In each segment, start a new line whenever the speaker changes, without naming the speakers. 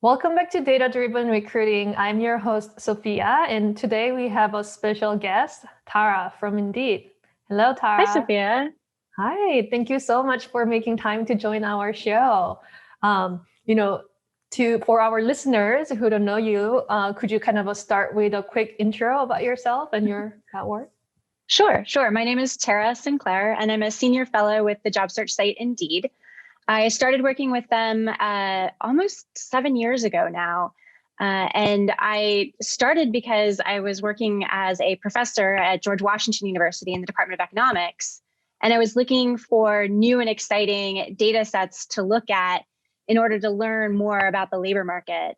Welcome back to Data Driven Recruiting. I'm your host, Sophia, and today we have a special guest, Tara from Indeed. Hello,
Hi,
Tara.
Sophia.
Hi, thank you so much for making time to join our show. Um, you know, for our listeners who don't know you, could you kind of start with a quick intro about yourself and your work?
Sure. My name is Tara Sinclair, and I'm a senior fellow with the job search site Indeed. I started working with them almost 7 years ago now. And I started because I was working as a professor at George Washington University in the Department of Economics. And I was looking for new and exciting data sets to look at in order to learn more about the labor market.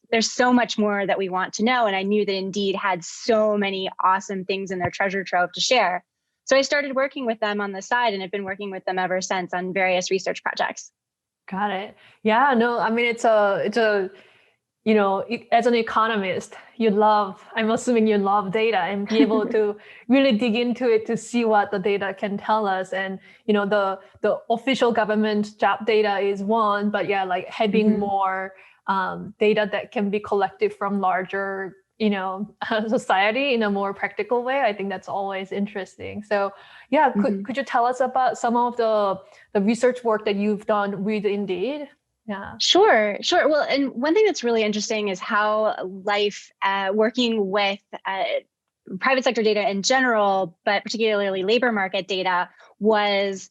There's so much more that we want to know. And I knew that Indeed had so many awesome things in their treasure trove to share. So I started working with them on the side and have been working with them ever since on various research projects.
Got it. Yeah, no, I mean, as an economist, I'm assuming you love data and be able to really dig into it to see what the data can tell us. And, the official government job data is one, but yeah, like having more data that can be collected from larger, society in a more practical way. I think that's always interesting. So yeah, could you tell us about some of the research work that you've done with Indeed? Yeah.
Sure. Well, and one thing that's really interesting is how life working with private sector data in general, but particularly labor market data, was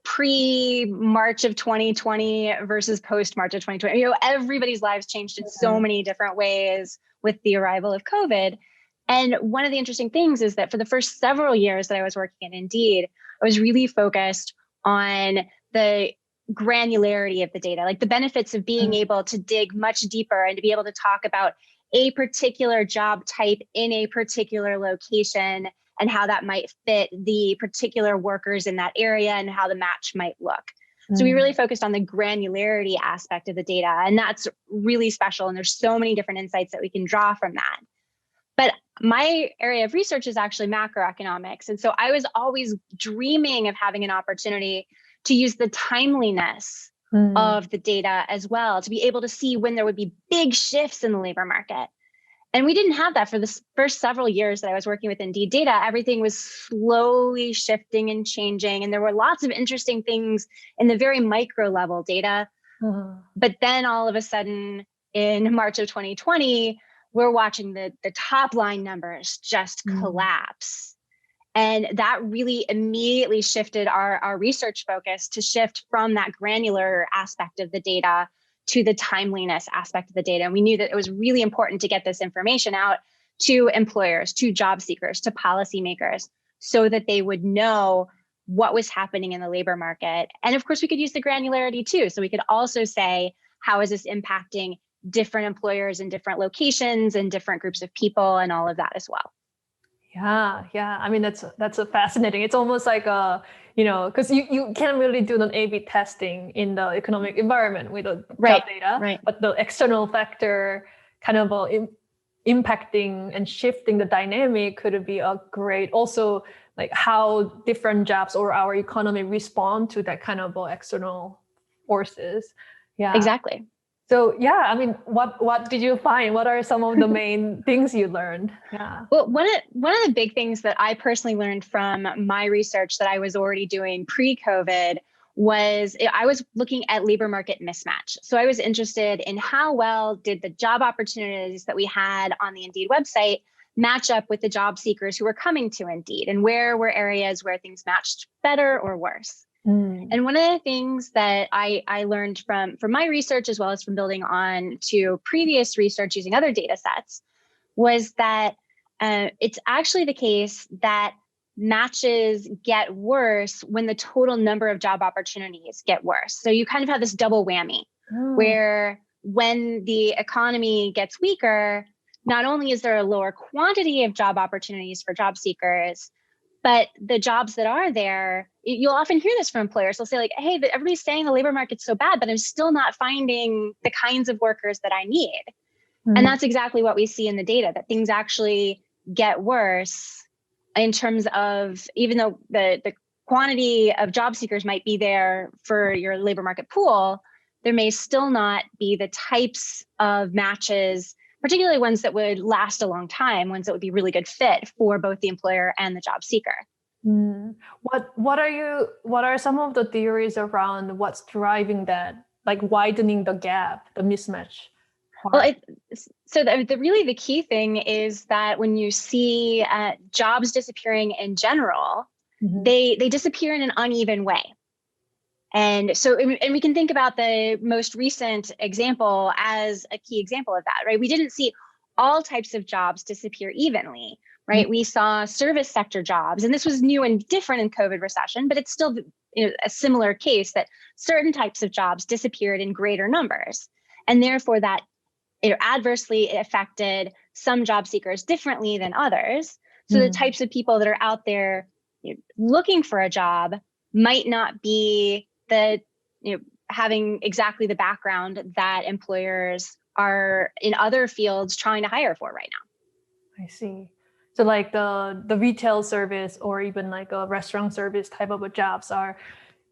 pre-March of 2020 versus post-March of 2020. Everybody's lives changed in so many different ways with the arrival of COVID. And one of the interesting things is that for the first several years that I was working at Indeed, I was really focused on the granularity of the data, like the benefits of being able to dig much deeper and to be able to talk about a particular job type in a particular location and how that might fit the particular workers in that area and how the match might look. So we really focused on the granularity aspect of the data, and that's really special. And there's so many different insights that we can draw from that. But my area of research is actually macroeconomics. And so I was always dreaming of having an opportunity to use the timeliness of the data as well, to be able to see when there would be big shifts in the labor market. And we didn't have that for the first several years that I was working with Indeed data. Everything was slowly shifting and changing. And there were lots of interesting things in the very micro level data. But then all of a sudden in March of 2020, we're watching the top line numbers just collapse. And that really immediately shifted our research focus to shift from that granular aspect of the data to the timeliness aspect of the data. And we knew that it was really important to get this information out to employers, to job seekers, to policymakers, so that they would know what was happening in the labor market. And of course, we could use the granularity too. So we could also say, how is this impacting different employers in different locations and different groups of people and all of that as well.
Yeah. I mean, that's a fascinating. It's almost like because you can't really do an A/B testing in the economic environment with the job data, but the external factor kind of impacting and shifting the dynamic could be a great also like how different jobs or our economy respond to that kind of external forces. Yeah,
exactly.
So yeah, I mean, what did you find? What are some of the main things you learned? Yeah.
Well, one of the big things that I personally learned from my research that I was already doing pre-COVID was I was looking at labor market mismatch. So I was interested in how well did the job opportunities that we had on the Indeed website match up with the job seekers who were coming to Indeed, and where were areas where things matched better or worse. And one of the things that I learned from my research, as well as from building on to previous research using other data sets, was that it's actually the case that matches get worse when the total number of job opportunities get worse. So you kind of have this double whammy where when the economy gets weaker, not only is there a lower quantity of job opportunities for job seekers, but the jobs that are there, you'll often hear this from employers. They'll say like, hey, everybody's saying the labor market's so bad, but I'm still not finding the kinds of workers that I need. And that's exactly what we see in the data, that things actually get worse in terms of, even though the quantity of job seekers might be there for your labor market pool, there may still not be the types of matches, particularly ones that would last a long time, ones that would be really good fit for both the employer and the job seeker.
What are some of the theories around what's driving that, like widening the gap, the mismatch part?
Well, really the key thing is that when you see jobs disappearing in general, they disappear in an uneven way. And we can think about the most recent example as a key example of that, right? We didn't see all types of jobs disappear evenly, right? We saw service sector jobs, and this was new and different in COVID recession, but it's still a similar case that certain types of jobs disappeared in greater numbers. And therefore that adversely affected some job seekers differently than others. So the types of people that are out there looking for a job might not be having exactly the background that employers are in other fields trying to hire for right now.
I see. So like the retail service or even like a restaurant service type of jobs are,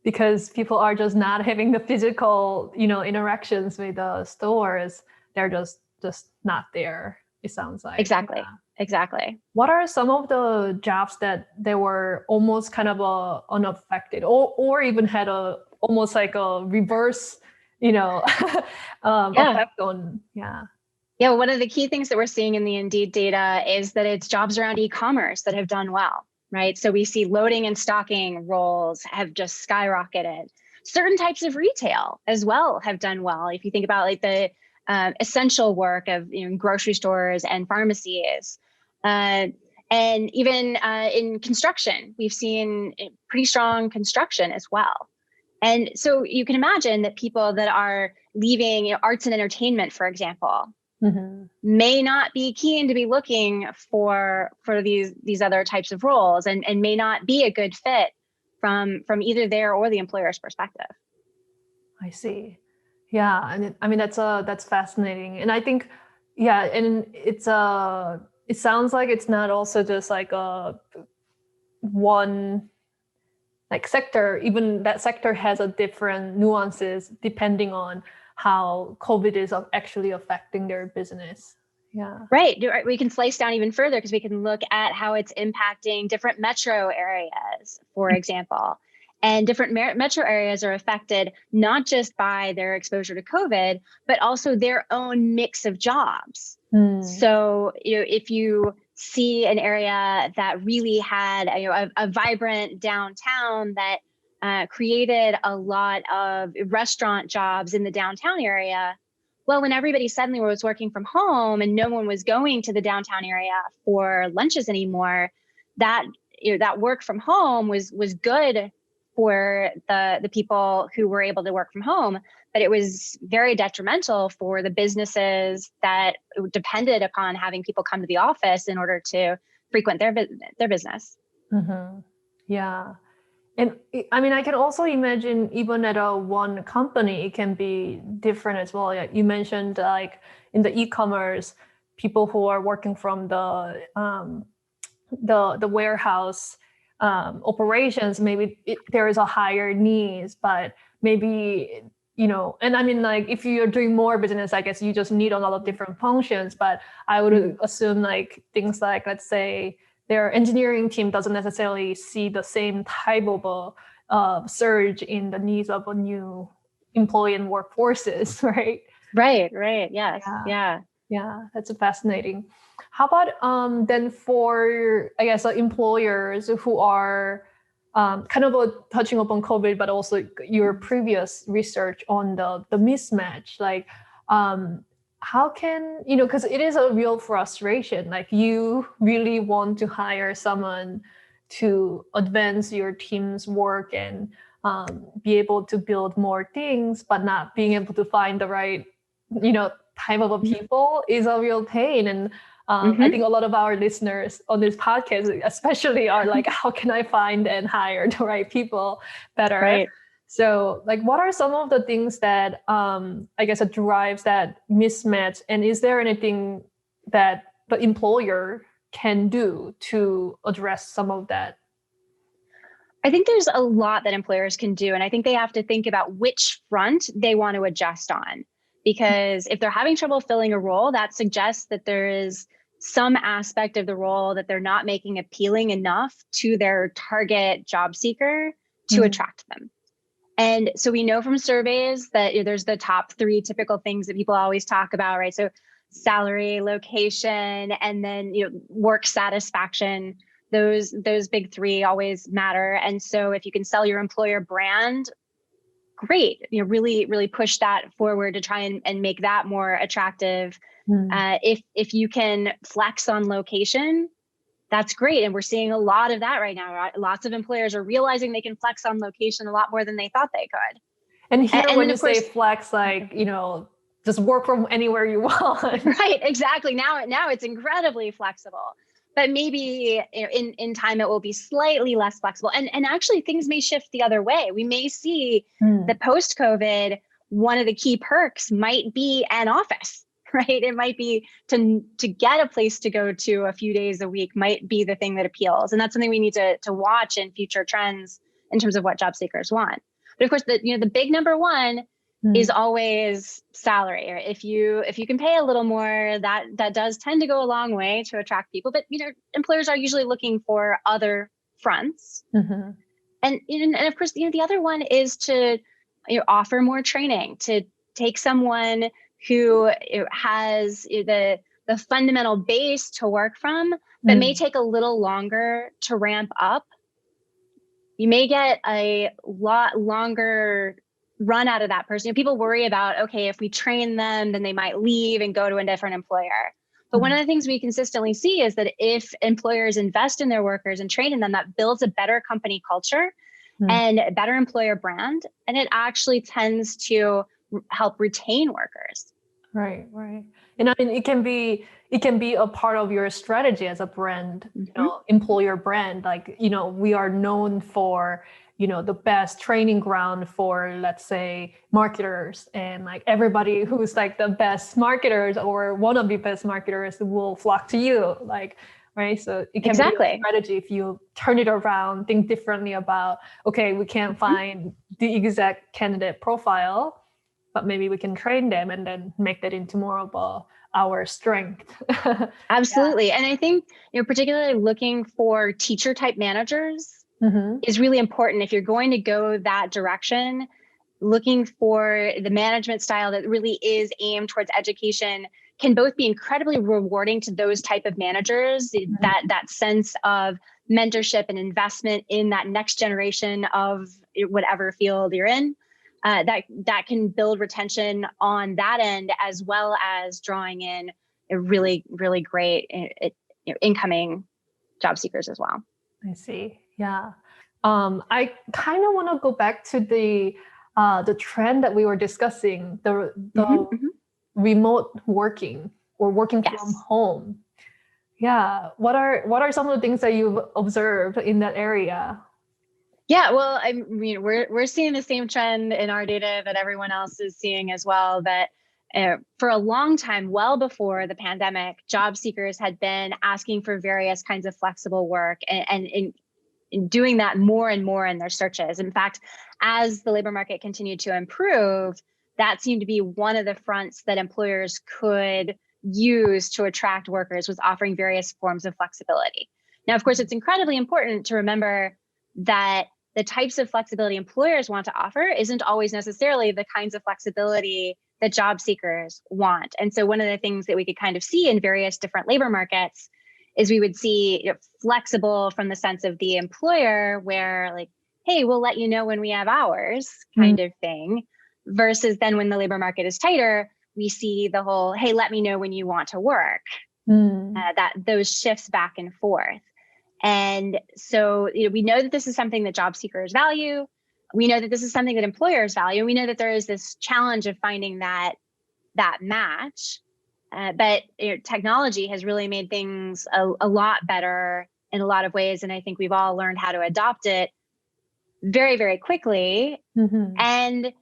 because people are just not having the physical, interactions with the stores, they're just not there, it sounds like.
Exactly.
Yeah.
Exactly.
What are some of the jobs that they were almost kind of unaffected or even had almost like a reverse, effect on,
Yeah, one of the key things that we're seeing in the Indeed data is that it's jobs around e-commerce that have done well, right? So we see loading and stocking roles have just skyrocketed. Certain types of retail as well have done well. If you think about like the essential work of grocery stores and pharmacies, and even in construction, we've seen pretty strong construction as well. And so you can imagine that people that are leaving arts and entertainment, for example, may not be keen to be looking for these other types of roles and may not be a good fit from either their or the employer's perspective.
I see. Yeah, and that's fascinating. And I think, and it sounds like it's not also just like a one like sector. Even that sector has a different nuances depending on how COVID is actually affecting their business. Yeah.
Right. We can slice down even further because we can look at how it's impacting different metro areas, for example. And different metro areas are affected not just by their exposure to COVID, but also their own mix of jobs. So, if you see an area that really had a vibrant downtown that created a lot of restaurant jobs in the downtown area, well, when everybody suddenly was working from home and no one was going to the downtown area for lunches anymore, that that work from home was good for the people who were able to work from home, but it was very detrimental for the businesses that depended upon having people come to the office in order to frequent their business.
Yeah. And I can also imagine even at a one company, it can be different as well. You mentioned like in the e-commerce, people who are working from the warehouse operations, maybe there is a higher needs, but maybe, and like if you're doing more business, I guess you just need a lot of different functions, but I would assume like things like, let's say, their engineering team doesn't necessarily see the same type of a surge in the needs of a new employee and workforces, right?
Right. Yes.
Yeah, that's fascinating. How about then for, I guess, employers who are kind of touching upon COVID, but also your previous research on the mismatch, like how can, because it is a real frustration, like you really want to hire someone to advance your team's work and be able to build more things, but not being able to find the right, type of people is a real pain. And I think a lot of our listeners on this podcast especially are like, how can I find and hire the right people better?
Right.
So like, what are some of the things that I guess drives that mismatch? And is there anything that the employer can do to address some of that?
I think there's a lot that employers can do. And I think they have to think about which front they want to adjust on. Because if they're having trouble filling a role, that suggests that there is some aspect of the role that they're not making appealing enough to their target job seeker to attract them. And so we know from surveys that there's the top three typical things that people always talk about, right? So salary, location, and then work satisfaction. Those big three always matter. And so if you can sell your employer brand, great. Really push that forward to try and make that more attractive. If you can flex on location, that's great. And we're seeing a lot of that right now. Right? Lots of employers are realizing they can flex on location a lot more than they thought they could.
And here, and when you say flex, like, just work from anywhere you want.
Right, exactly. Now it's incredibly flexible. But maybe in time it will be slightly less flexible. And actually things may shift the other way. We may see that post-COVID, one of the key perks might be an office, right? It might be to get a place to go to a few days a week might be the thing that appeals. And that's something we need to watch in future trends in terms of what job seekers want. But of course, the big number one is always salary. Or if you can pay a little more, that does tend to go a long way to attract people. But employers are usually looking for other fronts. And of course, the other one is to offer more training, to take someone who has the fundamental base to work from, but may take a little longer to ramp up. You may get a lot longer run out of that person. People worry about, okay, if we train them, then they might leave and go to a different employer. But one of the things we consistently see is that if employers invest in their workers and train in them, that builds a better company culture and a better employer brand. And it actually tends to help retain workers.
Right. And I mean, it can be a part of your strategy as a brand, employer brand. Like, we are known for, the best training ground for, let's say, marketers, and like everybody who's like the best marketers or one of the best marketers will flock to you. Like, right. So it can be a strategy if you turn it around, think differently about, okay, we can't find the exact candidate profile, but maybe we can train them and then make that into more of our strength.
Absolutely. And I think, particularly looking for teacher type managers is really important. If you're going to go that direction, looking for the management style that really is aimed towards education can both be incredibly rewarding to those type of managers, that sense of mentorship and investment in that next generation of whatever field you're in. That can build retention on that end, as well as drawing in a really, really great incoming job seekers as well.
I see. Yeah. I kind of want to go back to the trend that we were discussing, the remote working or working from home. Yeah. What are some of the things that you've observed in that area?
Yeah, well, I mean, we're seeing the same trend in our data that everyone else is seeing as well. That for a long time, well before the pandemic, job seekers had been asking for various kinds of flexible work and in doing that more and more in their searches. In fact, as the labor market continued to improve, that seemed to be one of the fronts that employers could use to attract workers, was offering various forms of flexibility. Now, of course, it's incredibly important to remember that the types of flexibility employers want to offer isn't always necessarily the kinds of flexibility that job seekers want. And so one of the things that we could kind of see in various different labor markets is we would see flexible from the sense of the employer, where like, hey, we'll let you know when we have hours kind of thing, versus then when the labor market is tighter, we see the whole, hey, let me know when you want to work, that those shifts back and forth. And so we know that this is something that job seekers value. We know that this is something that employers value. We know that there is this challenge of finding that match. But technology has really made things a lot better in a lot of ways. And I think we've all learned how to adopt it very, very quickly. And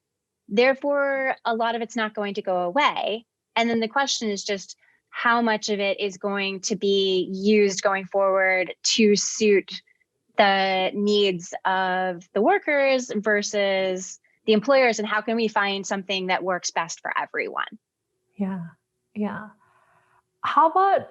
therefore, a lot of it's not going to go away. And then the question is just how much of it is going to be used going forward to suit the needs of the workers versus the employers, and how can we find something that works best for everyone?
Yeah. Yeah. How about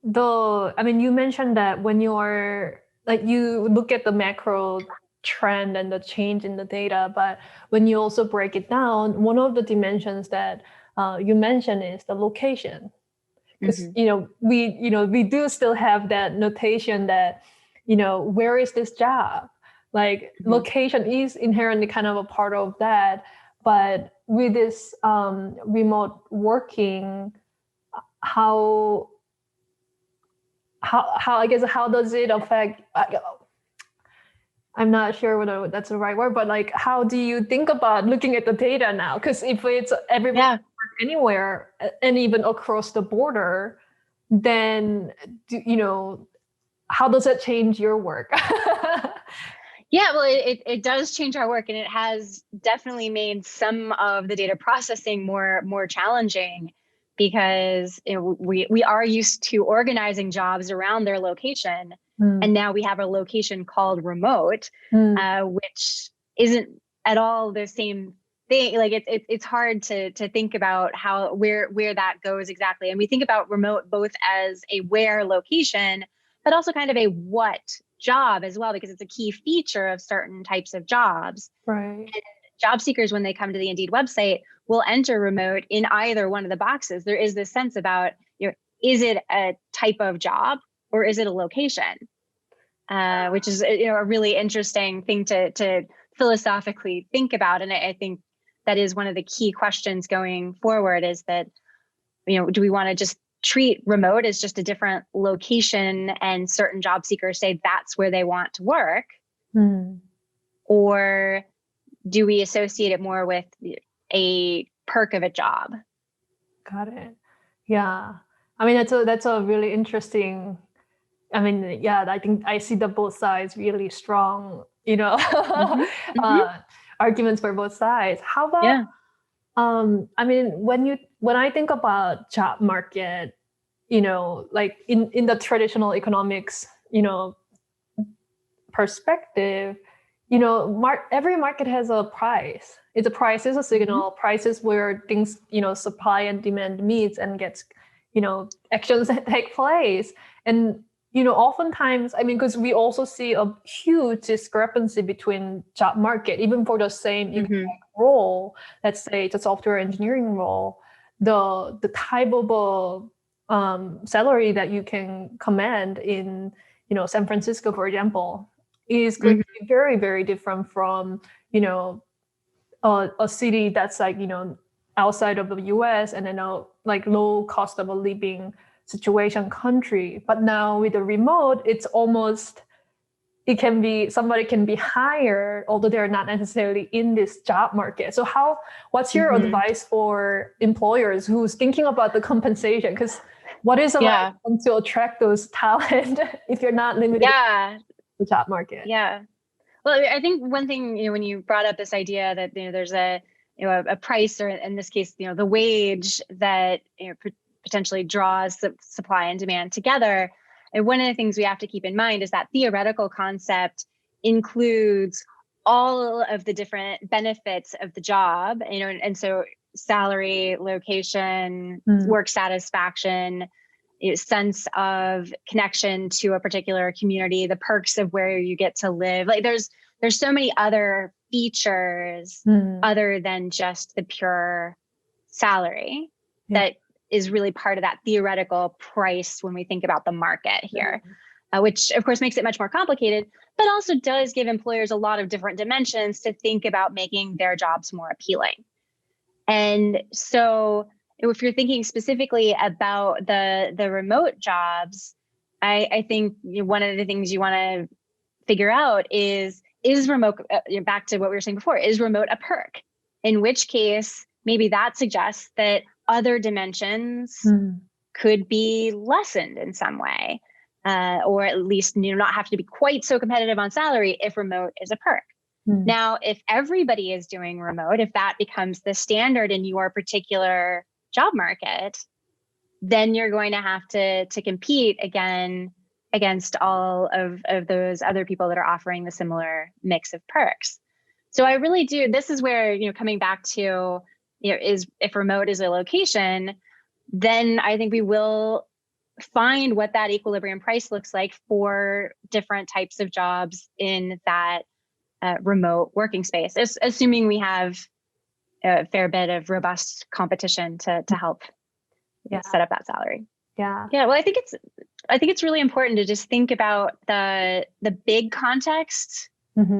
you mentioned that when you're like, you look at the macro trend and the change in the data, but when you also break it down, one of the dimensions that you mentioned is the location. Because, we do still have that notation that, where is this job? Like, location is inherently kind of a part of that. But with this remote working, how I guess, how does it affect, I'm not sure whether that's the right word, but like, how do you think about looking at the data now? Because if it's everybody anywhere and even across the border, then how does that change your work?
Yeah, well, it does change our work, and it has definitely made some of the data processing more challenging, because we are used to organizing jobs around their location, and now we have a location called remote, which isn't at all the same thing. Like, it's hard to think about where that goes exactly. And we think about remote both as a where location, but also kind of a what job as well, because it's a key feature of certain types of jobs.
Right.
And job seekers, when they come to the Indeed website, will enter remote in either one of the boxes. There is this sense about, is it a type of job or is it a location? Which is a really interesting thing to philosophically think about. And I think that is one of the key questions going forward, is that, do we want to just treat remote as just a different location, and certain job seekers say that's where they want to work? Or do we associate it more with a perk of a job?
Got it. Yeah. I mean, that's a really interesting, I think I see the both sides really strong, arguments for both sides. How about, when I think about job market, like in the traditional economics, perspective, every market has a price. It's a price is a signal. Price is where things, supply and demand meets and gets, actions that take place. And, oftentimes, because we also see a huge discrepancy between job market, even for the same exact role. Let's say it's a software engineering role, the type of salary that you can command in, San Francisco, for example, is going to be very, very different from, a city that's like, outside of the US, and then like low cost of a living situation country. But now with the remote, it's almost, somebody can be hired, although they're not necessarily in this job market. So what's your advice for employers who's thinking about the compensation? Because what is to attract those talent if you're not limited to the job market?
Yeah. Well, I think one thing, when you brought up this idea that, there's a price, or in this case, the wage that potentially draws the supply and demand together. And one of the things we have to keep in mind is that theoretical concept includes all of the different benefits of the job, and so salary, location, work satisfaction, sense of connection to a particular community, the perks of where you get to live. Like, there's so many other features other than just the pure salary that is really part of that theoretical price when we think about the market here, which of course makes it much more complicated, but also does give employers a lot of different dimensions to think about making their jobs more appealing. And so if you're thinking specifically about the remote jobs, I think one of the things you want to figure out is remote, back to what we were saying before, is remote a perk? In which case, maybe that suggests that other dimensions could be lessened in some way, or at least not have to be quite so competitive on salary if remote is a perk. Now, if everybody is doing remote, if that becomes the standard in your particular job market, then you're going to have to compete again against all of those other people that are offering the similar mix of perks. So I really do, this is where, coming back to, is if remote is a location, then I think we will find what that equilibrium price looks like for different types of jobs in that remote working space, assuming we have a fair bit of robust competition to help set up that salary.
Yeah.
Well, I think it's really important to just think about the big context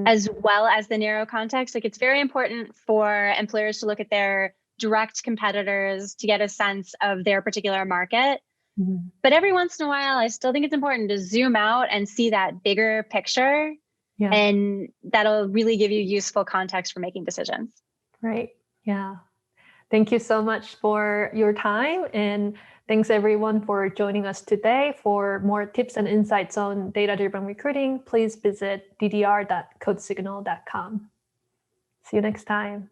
as well as the narrow context. Like, it's very important for employers to look at their direct competitors to get a sense of their particular market. But every once in a while, I still think it's important to zoom out and see that bigger picture. Yeah. And that'll really give you useful context for making decisions.
Right. Yeah. Thank you so much for your time. And thanks everyone for joining us today. For more tips and insights on data-driven recruiting, please visit ddr.codesignal.com. See you next time.